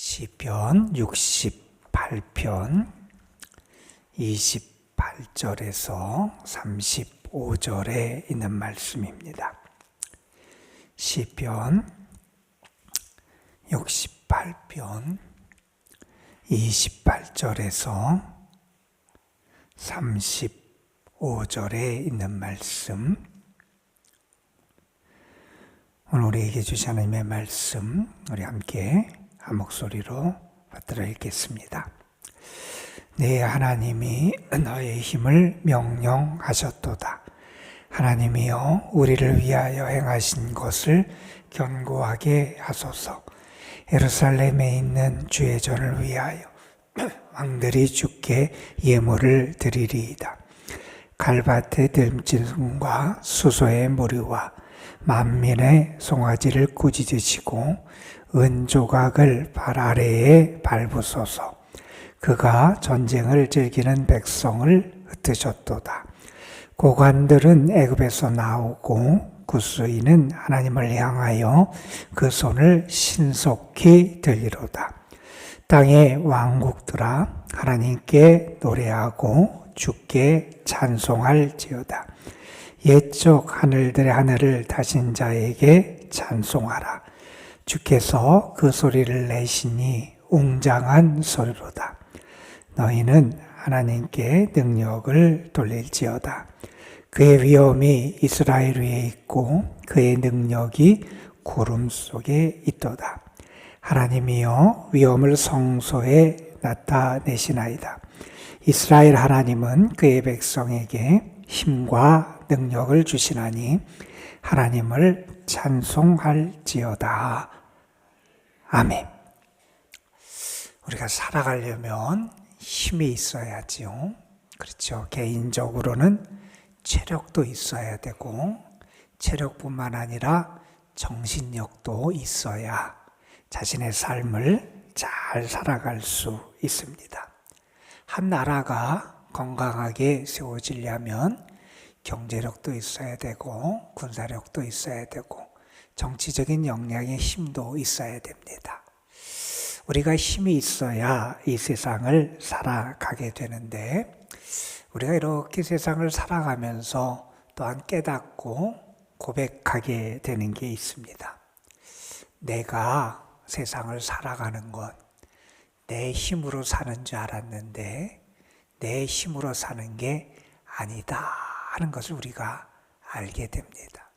시편 68편 28절에서 35절에 있는 말씀입니다. 시편 68편 28절에서 35절에 있는 말씀, 오늘 우리에게 주신 하나님의 말씀 우리 함께 한 목소리로 받들어 읽겠습니다. 네, 하나님이 너의 힘을 명령하셨도다. 하나님이여 우리를 위하여 행하신 것을 견고하게 하소서. 예루살렘에 있는 주의 전을 위하여 왕들이 주께 예물을 드리리이다. 갈밭의 들짐승과 수소의 무리와 만민의 송아지를 꾸짖으시고 은조각을 발 아래에 밟으소서. 그가 전쟁을 즐기는 백성을 흩으셨도다. 고관들은 애굽에서 나오고 구스인은 하나님을 향하여 그 손을 신속히 들리로다. 땅의 왕국들아 하나님께 노래하고 주께 찬송할지어다. 옛적 하늘들의 하늘을 다신 자에게 찬송하라. 주께서 그 소리를 내시니 웅장한 소리로다. 너희는 하나님께 능력을 돌릴지어다. 그의 위엄이 이스라엘 위에 있고 그의 능력이 구름 속에 있도다. 하나님이여 위엄을 성소에 나타내시나이다. 이스라엘 하나님은 그의 백성에게 힘과 능력을 주시나니 하나님을 찬송할지어다. 아멘. 우리가 살아가려면 힘이 있어야지요. 그렇죠. 개인적으로는 체력도 있어야 되고 체력뿐만 아니라 정신력도 있어야 자신의 삶을 잘 살아갈 수 있습니다. 한 나라가 건강하게 세워지려면 경제력도 있어야 되고 군사력도 있어야 되고 정치적인 역량의 힘도 있어야 됩니다. 우리가 힘이 있어야 이 세상을 살아가게 되는데 우리가 이렇게 세상을 살아가면서 또한 깨닫고 고백하게 되는 게 있습니다. 내가 세상을 살아가는 건 내 힘으로 사는 줄 알았는데 내 힘으로 사는 게 아니다 하는 것을 우리가 알게 됩니다.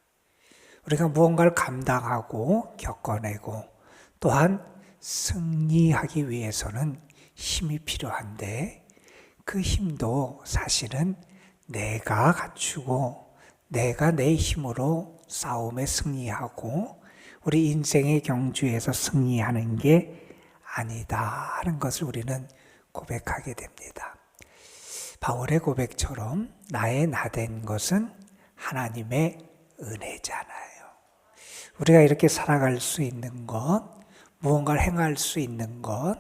우리가 무언가를 감당하고 겪어내고 또한 승리하기 위해서는 힘이 필요한데 그 힘도 사실은 내가 갖추고 내가 내 힘으로 싸움에 승리하고 우리 인생의 경주에서 승리하는 게 아니다 하는 것을 우리는 고백하게 됩니다. 바울의 고백처럼 나의 나된 것은 하나님의 은혜잖아요. 우리가 이렇게 살아갈 수 있는 것, 무언가를 행할 수 있는 것,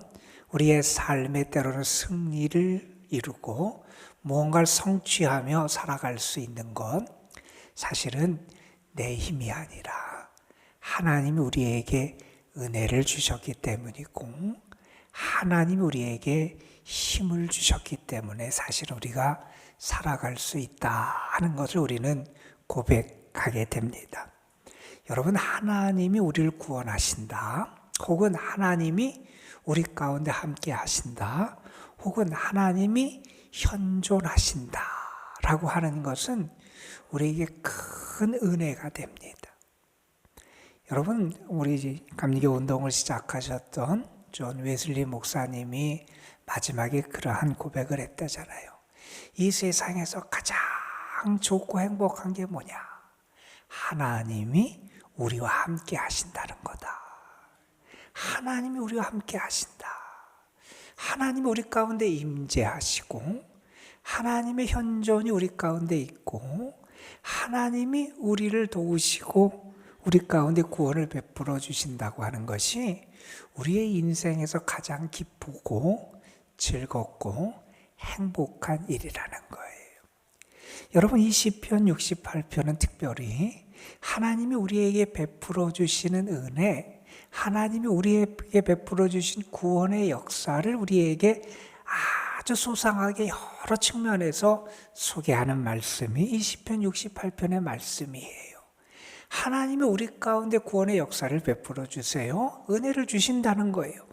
우리의 삶의 때로는 승리를 이루고 무언가를 성취하며 살아갈 수 있는 것, 사실은 내 힘이 아니라 하나님이 우리에게 은혜를 주셨기 때문이고 하나님이 우리에게 힘을 주셨기 때문에 사실 우리가 살아갈 수 있다 하는 것을 우리는 고백하게 됩니다. 여러분, 하나님이 우리를 구원하신다, 혹은 하나님이 우리 가운데 함께 하신다, 혹은 하나님이 현존하신다 라고 하는 것은 우리에게 큰 은혜가 됩니다. 여러분, 우리 감리교 운동을 시작하셨던 존 웨슬리 목사님이 마지막에 그러한 고백을 했다잖아요. 이 세상에서 가장 좋고 행복한 게 뭐냐? 하나님이 우리와 함께 하신다는 거다. 하나님이 우리와 함께 하신다. 하나님이 우리 가운데 임재하시고 하나님의 현존이 우리 가운데 있고 하나님이 우리를 도우시고 우리 가운데 구원을 베풀어 주신다고 하는 것이 우리의 인생에서 가장 기쁘고 즐겁고 행복한 일이라는 거예요. 여러분, 이 시편 68편은 특별히 하나님이 우리에게 베풀어 주시는 은혜, 하나님이 우리에게 베풀어 주신 구원의 역사를 우리에게 아주 소상하게 여러 측면에서 소개하는 말씀이 이 시편 68편의 말씀이에요. 하나님이 우리 가운데 구원의 역사를 베풀어 주세요. 은혜를 주신다는 거예요.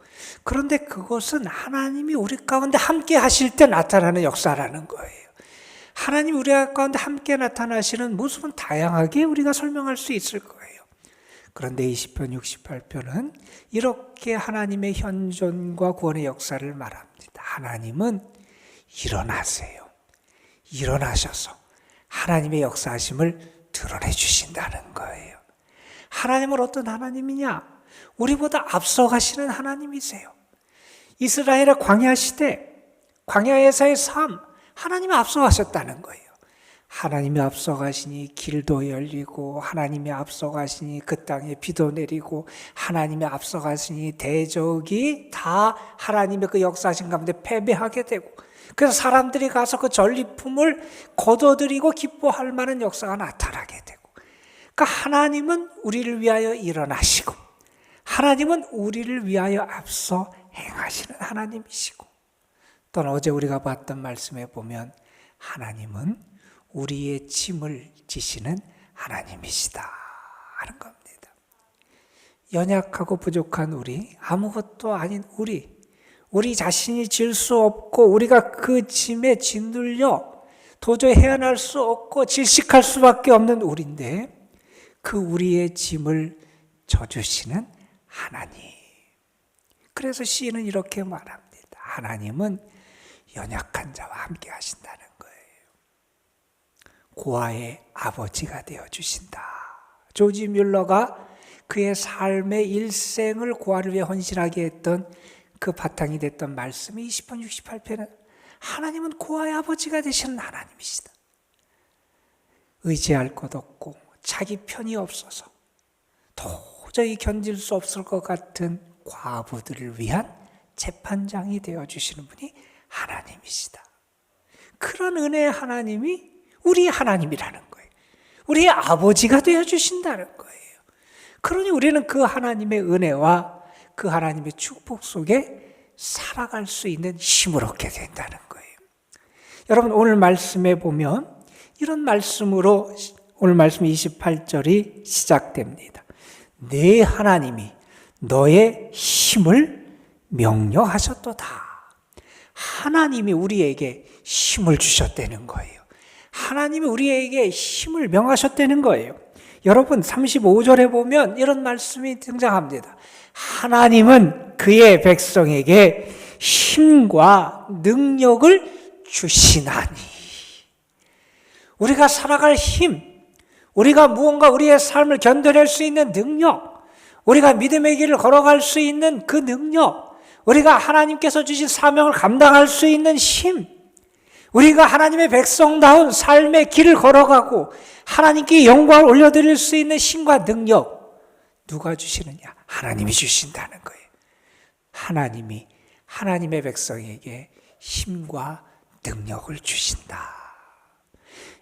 그런데 그것은 하나님이 우리 가운데 함께 하실 때 나타나는 역사라는 거예요. 하나님이 우리 가운데 함께 나타나시는 모습은 다양하게 우리가 설명할 수 있을 거예요. 그런데 이 시편 68편은 이렇게 하나님의 현존과 구원의 역사를 말합니다. 하나님은 일어나세요. 일어나셔서 하나님의 역사하심을 드러내 주신다는 거예요. 하나님은 어떤 하나님이냐? 우리보다 앞서가시는 하나님이세요. 이스라엘의 광야 시대, 광야에서의 삶, 하나님이 앞서가셨다는 거예요. 하나님이 앞서가시니 길도 열리고, 하나님이 앞서가시니 그 땅에 비도 내리고, 하나님이 앞서가시니 대적이 다 하나님의 그 역사하신 가운데 패배하게 되고, 그래서 사람들이 가서 그 전리품을 거둬들이고 기뻐할 만한 역사가 나타나게 되고, 그러니까 하나님은 우리를 위하여 일어나시고, 하나님은 우리를 위하여 앞서 행하시는 하나님이시고, 또는 어제 우리가 봤던 말씀에 보면 하나님은 우리의 짐을 지시는 하나님이시다 하는 겁니다. 연약하고 부족한 우리, 아무것도 아닌 우리 자신이 질 수 없고 우리가 그 짐에 짓눌려 도저히 헤어날 수 없고 질식할 수밖에 없는 우리인데 그 우리의 짐을 져주시는 하나님. 그래서 시인은 이렇게 말합니다. 하나님은 연약한 자와 함께 하신다는 거예요. 고아의 아버지가 되어주신다. 조지 뮬러가 그의 삶의 일생을 고아를 위해 헌신하게 했던 그 바탕이 됐던 말씀이 20편 68편은 하나님은 고아의 아버지가 되시는 하나님이시다. 의지할 것 없고 자기 편이 없어서 도저히 견딜 수 없을 것 같은 과부들을 위한 재판장이 되어주시는 분이 하나님이시다. 그런 은혜의 하나님이 우리 하나님이라는 거예요. 우리의 아버지가 되어주신다는 거예요. 그러니 우리는 그 하나님의 은혜와 그 하나님의 축복 속에 살아갈 수 있는 힘을 얻게 된다는 거예요. 여러분 오늘 말씀에 보면 이런 말씀으로 오늘 말씀 28절이 시작됩니다. 내 하나님이 너의 힘을 명령하셨도다. 하나님이 우리에게 힘을 주셨다는 거예요. 하나님이 우리에게 힘을 명하셨다는 거예요. 여러분 35절에 보면 이런 말씀이 등장합니다. 하나님은 그의 백성에게 힘과 능력을 주시나니. 우리가 살아갈 힘, 우리가 무언가 우리의 삶을 견뎌낼 수 있는 능력, 우리가 믿음의 길을 걸어갈 수 있는 그 능력, 우리가 하나님께서 주신 사명을 감당할 수 있는 힘, 우리가 하나님의 백성다운 삶의 길을 걸어가고 하나님께 영광을 올려드릴 수 있는 힘과 능력, 누가 주시느냐? 하나님이 주신다는 거예요. 하나님이 하나님의 백성에게 힘과 능력을 주신다.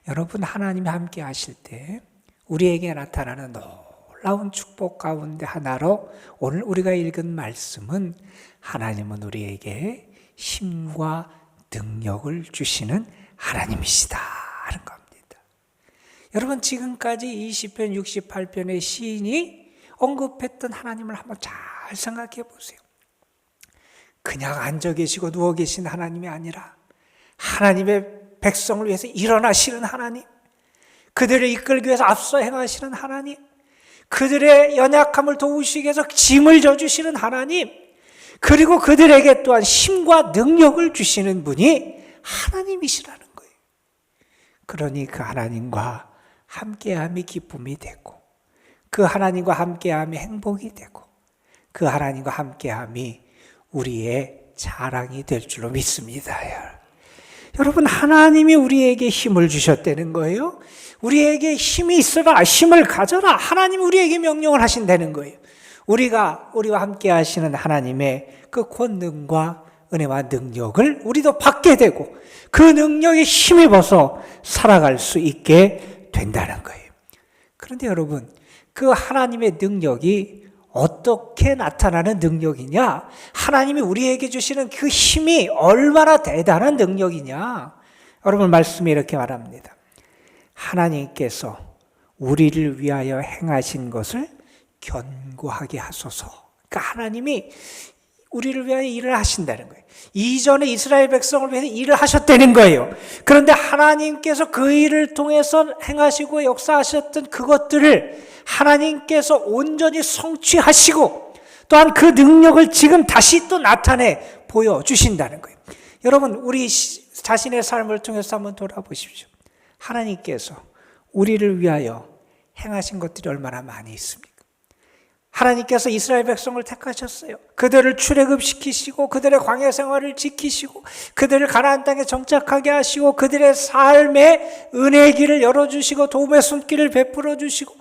여러분 하나님이 함께 하실 때 우리에게 나타나는 놀라운 축복 가운데 하나로 오늘 우리가 읽은 말씀은 하나님은 우리에게 힘과 능력을 주시는 하나님이시다 하는 겁니다. 여러분 지금까지 이 시편 68편의 시인이 언급했던 하나님을 한번 잘 생각해 보세요. 그냥 앉아 계시고 누워 계신 하나님이 아니라 하나님의 백성을 위해서 일어나시는 하나님, 그들을 이끌기 위해서 앞서 행하시는 하나님, 그들의 연약함을 도우시기 위해서 짐을 져주시는 하나님, 그리고 그들에게 또한 힘과 능력을 주시는 분이 하나님이시라는 거예요. 그러니 그 하나님과 함께함이 기쁨이 되고, 그 하나님과 함께함이 행복이 되고, 그 하나님과 함께함이 우리의 자랑이 될 줄로 믿습니다. 여러분 하나님이 우리에게 힘을 주셨다는 거예요. 우리에게 힘이 있어라, 힘을 가져라, 하나님이 우리에게 명령을 하신다는 거예요. 우리와 함께 하시는 하나님의 그 권능과 은혜와 능력을 우리도 받게 되고 그 능력에 힘입어서 살아갈 수 있게 된다는 거예요. 그런데 여러분 그 하나님의 능력이 어떻게 나타나는 능력이냐? 하나님이 우리에게 주시는 그 힘이 얼마나 대단한 능력이냐? 여러분, 말씀이 이렇게 말합니다. 하나님께서 우리를 위하여 행하신 것을 견고하게 하소서. 그러니까 하나님이 우리를 위하여 일을 하신다는 거예요. 이전에 이스라엘 백성을 위해서 일을 하셨다는 거예요. 그런데 하나님께서 그 일을 통해서 행하시고 역사하셨던 그것들을 하나님께서 온전히 성취하시고 또한 그 능력을 지금 다시 또 나타내 보여주신다는 거예요. 여러분, 우리 자신의 삶을 통해서 한번 돌아보십시오. 하나님께서 우리를 위하여 행하신 것들이 얼마나 많이 있습니까? 하나님께서 이스라엘 백성을 택하셨어요. 그들을 출애굽시키시고 그들의 광야 생활을 지키시고 그들을 가나안 땅에 정착하게 하시고 그들의 삶에 은혜의 길을 열어주시고 도움의 손길을 베풀어 주시고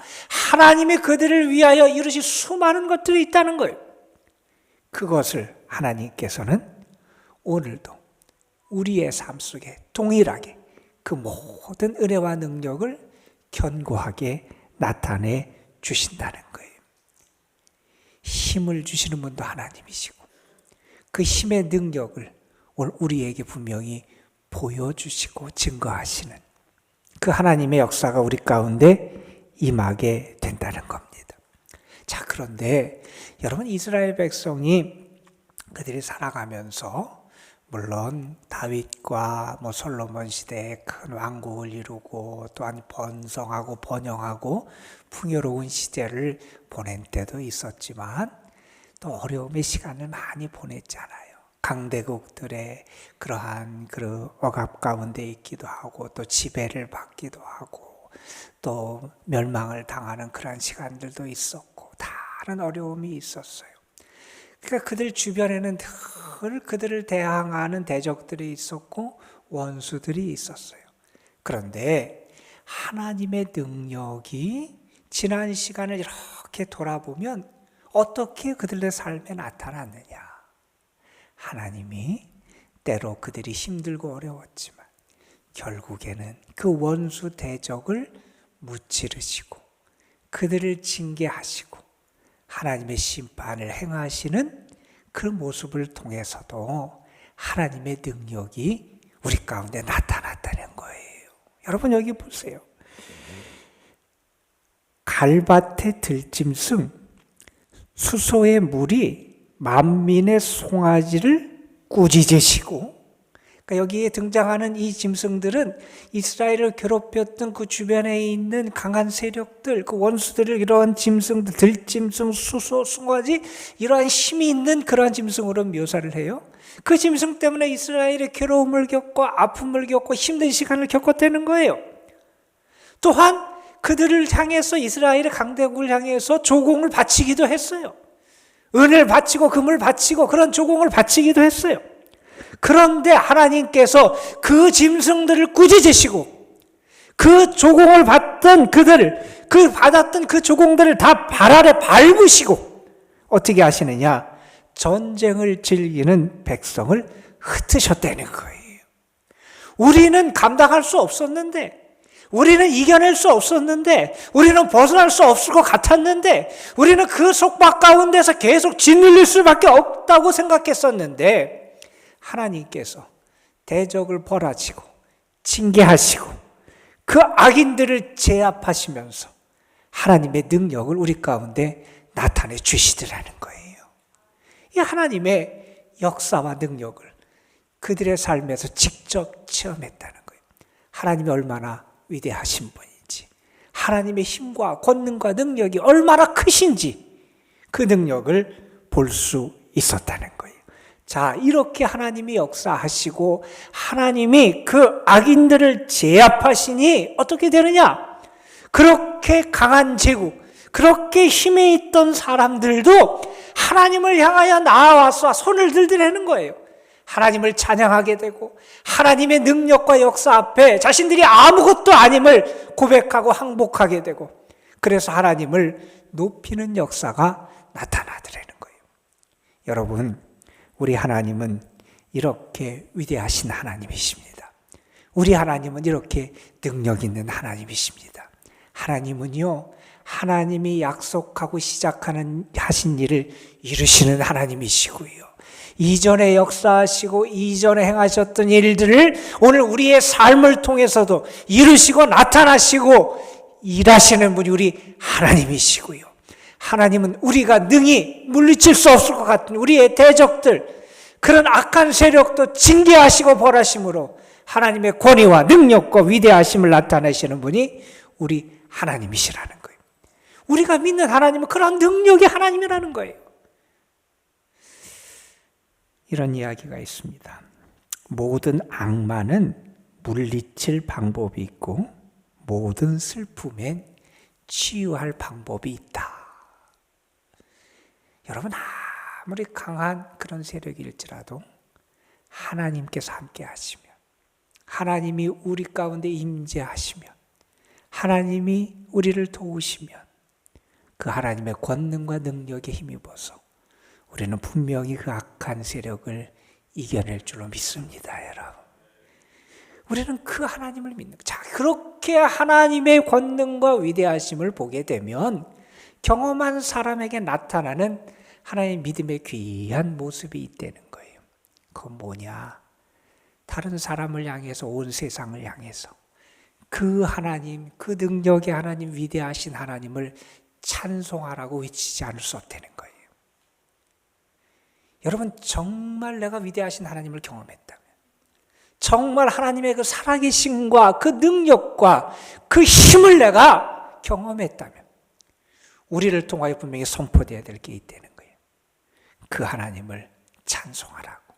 하나님이 그들을 위하여 이루신 수많은 것들이 있다는 거예요. 그것을 하나님께서는 오늘도 우리의 삶 속에 동일하게 그 모든 은혜와 능력을 견고하게 나타내 주신다는 거예요. 힘을 주시는 분도 하나님이시고 그 힘의 능력을 오늘 우리에게 분명히 보여주시고 증거하시는 그 하나님의 역사가 우리 가운데 임하게 된다는 겁니다. 자, 그런데 여러분, 이스라엘 백성이 그들이 살아가면서 물론 다윗과 솔로몬 시대에 큰 왕국을 이루고 또한 번성하고 번영하고 풍요로운 시대를 보낸 때도 있었지만 또 어려움의 시간을 많이 보냈잖아요. 강대국들의 그러한 그 억압 가운데 있기도 하고 또 지배를 받기도 하고 또 멸망을 당하는 그러한 시간들도 있었고 다른 어려움이 있었어요. 그러니까 그들 주변에는 늘 그들을 대항하는 대적들이 있었고 원수들이 있었어요. 그런데 하나님의 능력이 지난 시간을 이렇게 돌아보면 어떻게 그들의 삶에 나타났느냐? 하나님이 때로 그들이 힘들고 어려웠지만 결국에는 그 원수 대적을 무찌르시고 그들을 징계하시고 하나님의 심판을 행하시는 그 모습을 통해서도 하나님의 능력이 우리 가운데 나타났다는 거예요. 여러분, 여기 보세요. 갈밭의 들짐승, 수소의 물이 만민의 송아지를 꾸짖으시고, 그러니까 여기에 등장하는 이 짐승들은 이스라엘을 괴롭혔던 그 주변에 있는 강한 세력들, 그 원수들을 이러한 짐승들, 들짐승, 수소, 송아지, 이러한 힘이 있는 그러한 짐승으로 묘사를 해요. 그 짐승 때문에 이스라엘의 괴로움을 겪고 아픔을 겪고 힘든 시간을 겪었다는 거예요. 또한 그들을 향해서 이스라엘의 강대국을 향해서 조공을 바치기도 했어요. 은을 바치고 금을 바치고 그런 조공을 바치기도 했어요. 그런데 하나님께서 그 짐승들을 꾸짖으시고 그 조공을 받던 그들을, 그 받았던 그 조공들을 다 발 아래 밟으시고 어떻게 하시느냐? 전쟁을 즐기는 백성을 흩으셨다는 거예요. 우리는 감당할 수 없었는데, 우리는 이겨낼 수 없었는데, 우리는 벗어날 수 없을 것 같았는데, 우리는 그 속박 가운데서 계속 짓눌릴 수밖에 없다고 생각했었는데, 하나님께서 대적을 벌하시고 징계하시고 그 악인들을 제압하시면서 하나님의 능력을 우리 가운데 나타내 주시더라는 거예요. 이 하나님의 역사와 능력을 그들의 삶에서 직접 체험했다는 거예요. 하나님이 얼마나 위대하신 분인지, 하나님의 힘과 권능과 능력이 얼마나 크신지 그 능력을 볼 수 있었다는 거예요. 자, 이렇게 하나님이 역사하시고 하나님이 그 악인들을 제압하시니 어떻게 되느냐? 그렇게 강한 제국, 그렇게 힘에 있던 사람들도 하나님을 향하여 나와서 손을 들드라는 거예요. 하나님을 찬양하게 되고 하나님의 능력과 역사 앞에 자신들이 아무것도 아님을 고백하고 항복하게 되고, 그래서 하나님을 높이는 역사가 나타나더라는 거예요. 여러분, 우리 하나님은 이렇게 위대하신 하나님이십니다. 우리 하나님은 이렇게 능력 있는 하나님이십니다. 하나님은요, 하나님이 약속하고 하신 일을 이루시는 하나님이시고요. 이전에 역사하시고 이전에 행하셨던 일들을 오늘 우리의 삶을 통해서도 이루시고 나타나시고 일하시는 분이 우리 하나님이시고요. 하나님은 우리가 능히 물리칠 수 없을 것 같은 우리의 대적들, 그런 악한 세력도 징계하시고 벌하심으로 하나님의 권위와 능력과 위대하심을 나타내시는 분이 우리 하나님이시라는 거예요. 우리가 믿는 하나님은 그런 능력의 하나님이라는 거예요. 이런 이야기가 있습니다. 모든 악마는 물리칠 방법이 있고 모든 슬픔엔 치유할 방법이 있다. 여러분, 아무리 강한 그런 세력일지라도 하나님께서 함께 하시면, 하나님이 우리 가운데 임재하시면, 하나님이 우리를 도우시면 그 하나님의 권능과 능력에 힘입어서 우리는 분명히 그 악한 세력을 이겨낼 줄로 믿습니다, 여러분. 우리는 그 하나님을 믿는 거예요. 자, 그렇게 하나님의 권능과 위대하심을 보게 되면 경험한 사람에게 나타나는 하나님의 믿음의 귀한 모습이 있다는 거예요. 그건 뭐냐? 다른 사람을 향해서, 온 세상을 향해서 그 하나님, 그 능력의 하나님, 위대하신 하나님을 찬송하라고 외치지 않을 수 없다는 거예요. 여러분, 정말 내가 위대하신 하나님을 경험했다면, 정말 하나님의 그 살아계심과 그 능력과 그 힘을 내가 경험했다면 우리를 통하여 분명히 선포되어야 될 게 있다는 거예요. 그 하나님을 찬송하라고,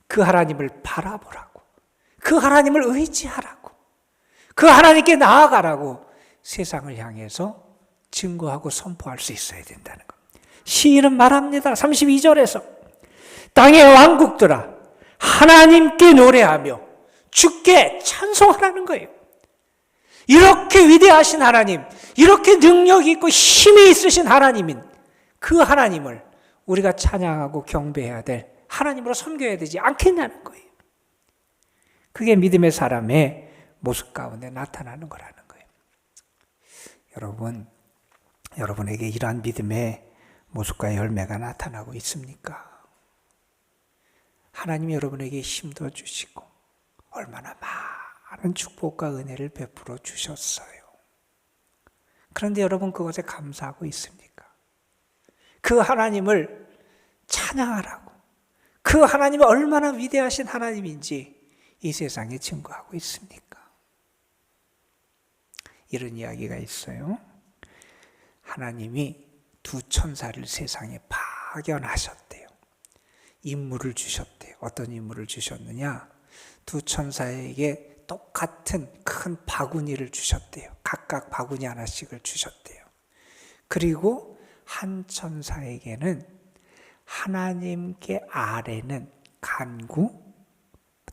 그 하나님을 바라보라고, 그 하나님을 의지하라고, 그 하나님께 나아가라고 세상을 향해서 증거하고 선포할 수 있어야 된다는 겁니다. 시인은 말합니다. 32절에서 땅의 왕국들아 하나님께 노래하며 주께 찬송하라는 거예요. 이렇게 위대하신 하나님, 이렇게 능력이 있고 힘이 있으신 하나님인 그 하나님을 우리가 찬양하고 경배해야 될 하나님으로 섬겨야 되지 않겠냐는 거예요. 그게 믿음의 사람의 모습 가운데 나타나는 거라는 거예요. 여러분, 여러분에게 이러한 믿음의 모습과 열매가 나타나고 있습니까? 하나님이 여러분에게 힘도 주시고 얼마나 많은 축복과 은혜를 베풀어 주셨어요. 그런데 여러분, 그것에 감사하고 있습니까? 그 하나님을 찬양하라고, 그 하나님이 얼마나 위대하신 하나님인지 이 세상에 증거하고 있습니까? 이런 이야기가 있어요. 하나님이 두 천사를 세상에 파견하셨대요. 임무를 주셨대요. 어떤 임무를 주셨느냐? 두 천사에게 똑같은 큰 바구니를 주셨대요. 각각 바구니 하나씩을 주셨대요. 그리고 한 천사에게는 하나님께 아뢰는 간구,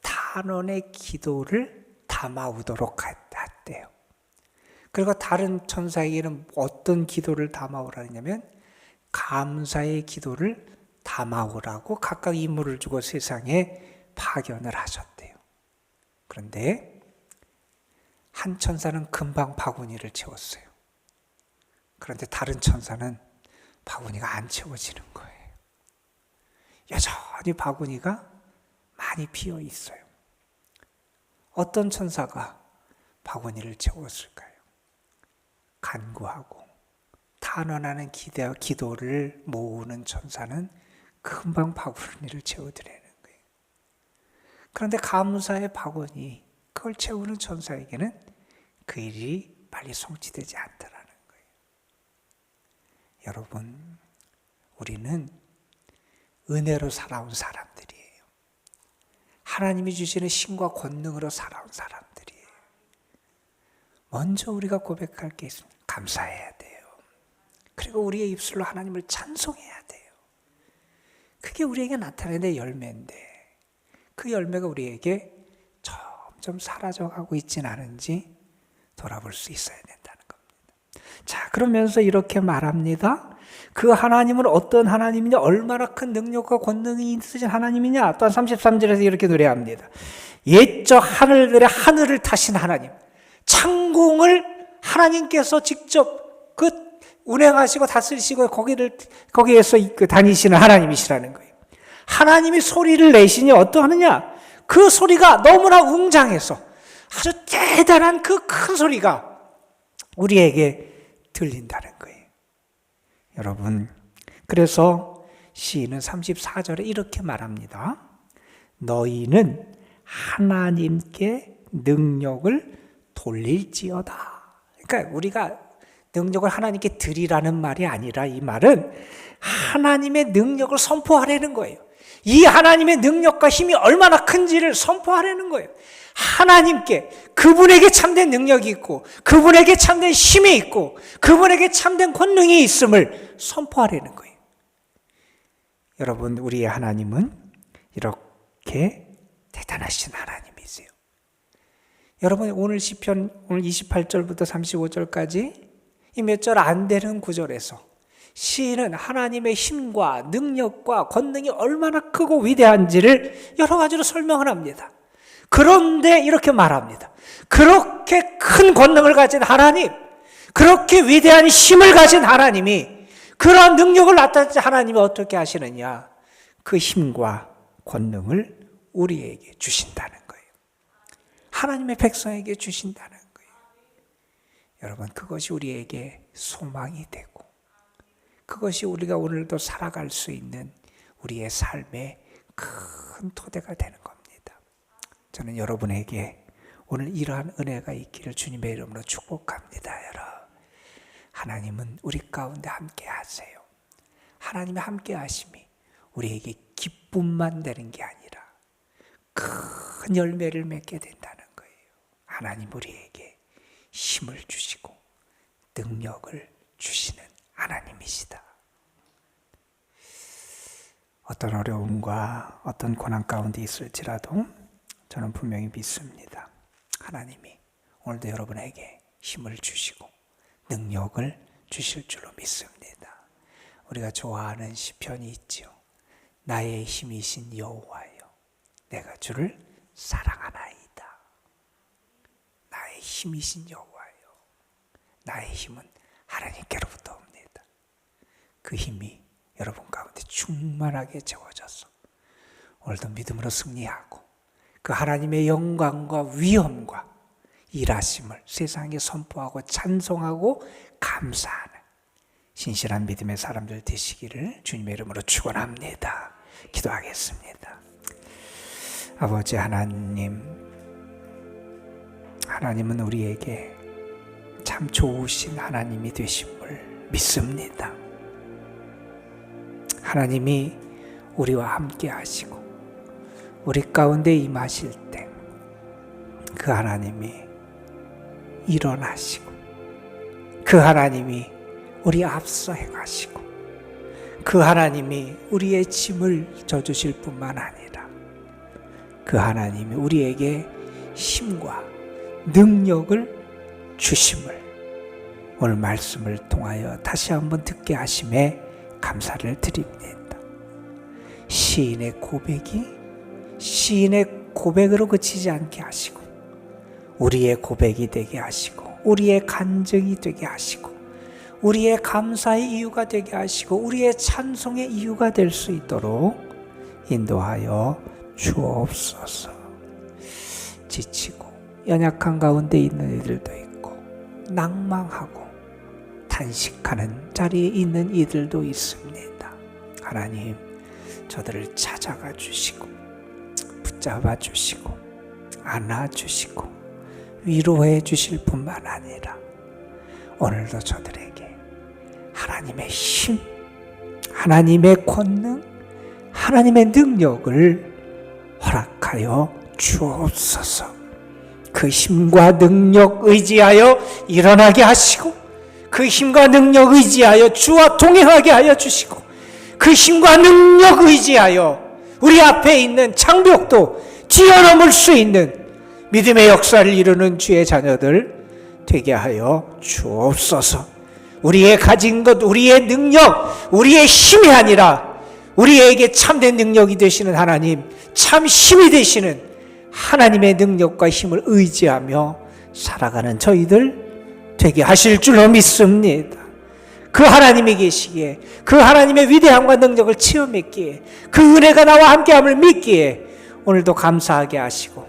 탄원의 기도를 담아오도록 했대요. 그리고 다른 천사에게는 어떤 기도를 담아오라 했냐면 감사의 기도를 담아오라고 각각 임무를 주고 세상에 파견을 하셨대요. 그런데 한 천사는 금방 바구니를 채웠어요. 그런데 다른 천사는 바구니가 안 채워지는 거예요. 여전히 바구니가 많이 비어 있어요. 어떤 천사가 바구니를 채웠을까요? 간구하고 탄원하는 기도를 모으는 천사는 금방 바구니를 채워드리는 거예요. 그런데 감사의 바구니, 그걸 채우는 천사에게는 그 일이 빨리 성취되지 않더라는 거예요. 여러분, 우리는 은혜로 살아온 사람들이에요. 하나님이 주시는 힘과 권능으로 살아온 사람들이에요. 먼저 우리가 고백할 게 있습니다. 감사해야 돼요. 그리고 우리의 입술로 하나님을 찬송해야 돼요. 그게 우리에게 나타내는 열매인데 그 열매가 우리에게 점점 사라져가고 있지는 않은지 돌아볼 수 있어야 된다는 겁니다. 자, 그러면서 이렇게 말합니다. 그 하나님은 어떤 하나님이냐, 얼마나 큰 능력과 권능이 있으신 하나님이냐. 또한 33절에서 이렇게 노래합니다. 옛적 하늘들의 하늘을 타신 하나님, 창공을 하나님께서 직접 그 운행하시고 다스리시고 거기에서 다니시는 하나님이시라는 거예요. 하나님이 소리를 내시니 어떠하느냐? 그 소리가 너무나 웅장해서 아주 대단한 그 큰 소리가 우리에게 들린다는 거예요. 여러분, 그래서 시인은 34절에 이렇게 말합니다. 너희는 하나님께 능력을 돌릴지어다. 그러니까 우리가 능력을 하나님께 드리라는 말이 아니라 이 말은 하나님의 능력을 선포하려는 거예요. 이 하나님의 능력과 힘이 얼마나 큰지를 선포하려는 거예요. 하나님께, 그분에게 참된 능력이 있고 그분에게 참된 힘이 있고 그분에게 참된 권능이 있음을 선포하려는 거예요. 여러분, 우리의 하나님은 이렇게 대단하신 하나님이세요. 여러분, 오늘 시편 오늘 28절부터 35절까지 이 몇 절 안 되는 구절에서 시인은 하나님의 힘과 능력과 권능이 얼마나 크고 위대한지를 여러 가지로 설명을 합니다. 그런데 이렇게 말합니다. 그렇게 큰 권능을 가진 하나님, 그렇게 위대한 힘을 가진 하나님이, 그러한 능력을 나타내신 하나님이 어떻게 하시느냐? 그 힘과 권능을 우리에게 주신다는 거예요. 하나님의 백성에게 주신다는 거예요. 여러분, 그것이 우리에게 소망이 되고 그것이 우리가 오늘도 살아갈 수 있는 우리의 삶의 큰 토대가 되는 겁니다. 저는 여러분에게 오늘 이러한 은혜가 있기를 주님의 이름으로 축복합니다. 여러분, 하나님은 우리 가운데 함께 하세요. 하나님의 함께 하심이 우리에게 기쁨만 되는 게 아니라 큰 열매를 맺게 된다는 거예요. 하나님 우리에게 힘을 주시고 능력을 주시는 하나님이시다. 어떤 어려움과 어떤 고난 가운데 있을지라도 저는 분명히 믿습니다. 하나님이 오늘도 여러분에게 힘을 주시고 능력을 주실 줄로 믿습니다. 우리가 좋아하는 시편이 있지요. 나의 힘이신 여호와여, 내가 주를 사랑하나이다. 나의 힘이신 여호와여. 나의 힘은 하나님께로부터 옵니다. 그 힘이 여러분 가운데 충만하게 채워져서 오늘도 믿음으로 승리하고 그 하나님의 영광과 위엄과 일하심을 세상에 선포하고 찬송하고 감사하는 신실한 믿음의 사람들 되시기를 주님의 이름으로 축원합니다. 기도하겠습니다. 아버지 하나님, 하나님은 우리에게 참 좋으신 하나님이 되심을 믿습니다. 하나님이 우리와 함께 하시고 우리 가운데 임하실 때 그 하나님이 일어나시고 그 하나님이 우리 앞서 행하시고 그 하나님이 우리의 짐을 져주실 뿐만 아니라 그 하나님이 우리에게 힘과 능력을 주심을 오늘 말씀을 통하여 다시 한번 듣게 하심에 감사를 드립니다. 시인의 고백으로 그치지 않게 하시고 우리의 고백이 되게 하시고 우리의 간증이 되게 하시고 우리의 감사의 이유가 되게 하시고 우리의 찬송의 이유가 될 수 있도록 인도하여 주옵소서. 지치고 연약한 가운데 있는 이들도 있고 낭망하고 탄식하는 자리에 있는 이들도 있습니다. 하나님, 저들을 찾아가 주시고 붙잡아 주시고 안아 주시고 위로해 주실 뿐만 아니라 오늘도 저들에게 하나님의 힘, 하나님의 권능, 하나님의 능력을 허락하여 주옵소서. 그 힘과 능력 의지하여 일어나게 하시고 그 힘과 능력 의지하여 주와 동행하게 하여 주시고 그 힘과 능력 의지하여 우리 앞에 있는 장벽도 뛰어넘을 수 있는 믿음의 역사를 이루는 주의 자녀들 되게 하여 주옵소서. 우리의 가진 것, 우리의 능력, 우리의 힘이 아니라 우리에게 참된 능력이 되시는 하나님, 참 힘이 되시는 하나님의 능력과 힘을 의지하며 살아가는 저희들 되게 하실 줄로 믿습니다. 그 하나님이 계시기에, 그 하나님의 위대함과 능력을 체험했기에, 그 은혜가 나와 함께함을 믿기에 오늘도 감사하게 하시고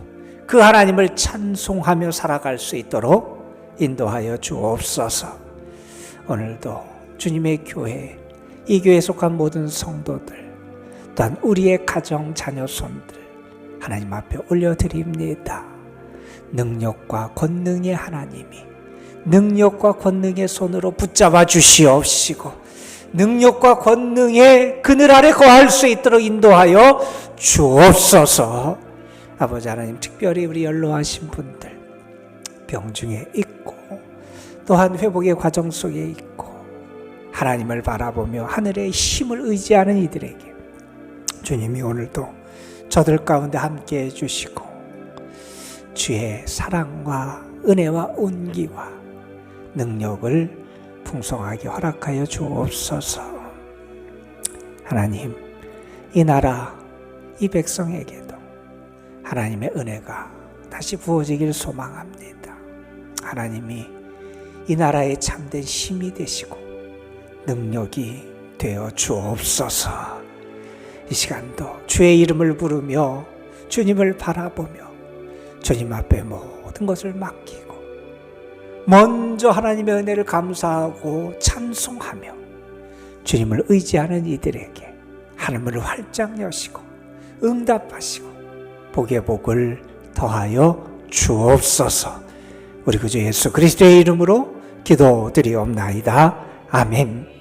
그 하나님을 찬송하며 살아갈 수 있도록 인도하여 주옵소서. 오늘도 주님의 교회, 이 교회에 속한 모든 성도들, 또한 우리의 가정, 자녀, 손들 하나님 앞에 올려드립니다. 능력과 권능의 하나님이 능력과 권능의 손으로 붙잡아 주시옵시고 능력과 권능의 그늘 아래 거할 수 있도록 인도하여 주옵소서. 아버지 하나님, 특별히 우리 연로하신 분들, 병중에 있고 또한 회복의 과정 속에 있고 하나님을 바라보며 하늘의 힘을 의지하는 이들에게 주님이 오늘도 저들 가운데 함께해 주시고 주의 사랑과 은혜와 온기와 능력을 풍성하게 허락하여 주옵소서. 하나님, 이 나라, 이 백성에게도 하나님의 은혜가 다시 부어지길 소망합니다. 하나님이 이 나라의 참된 힘이 되시고 능력이 되어 주옵소서. 이 시간도 주의 이름을 부르며 주님을 바라보며 주님 앞에 모든 것을 맡기고 먼저 하나님의 은혜를 감사하고 찬송하며 주님을 의지하는 이들에게 하늘문을 활짝 여시고 응답하시고 복의 복을 더하여 주옵소서. 우리 구주 예수 그리스도의 이름으로 기도드리옵나이다. 아멘.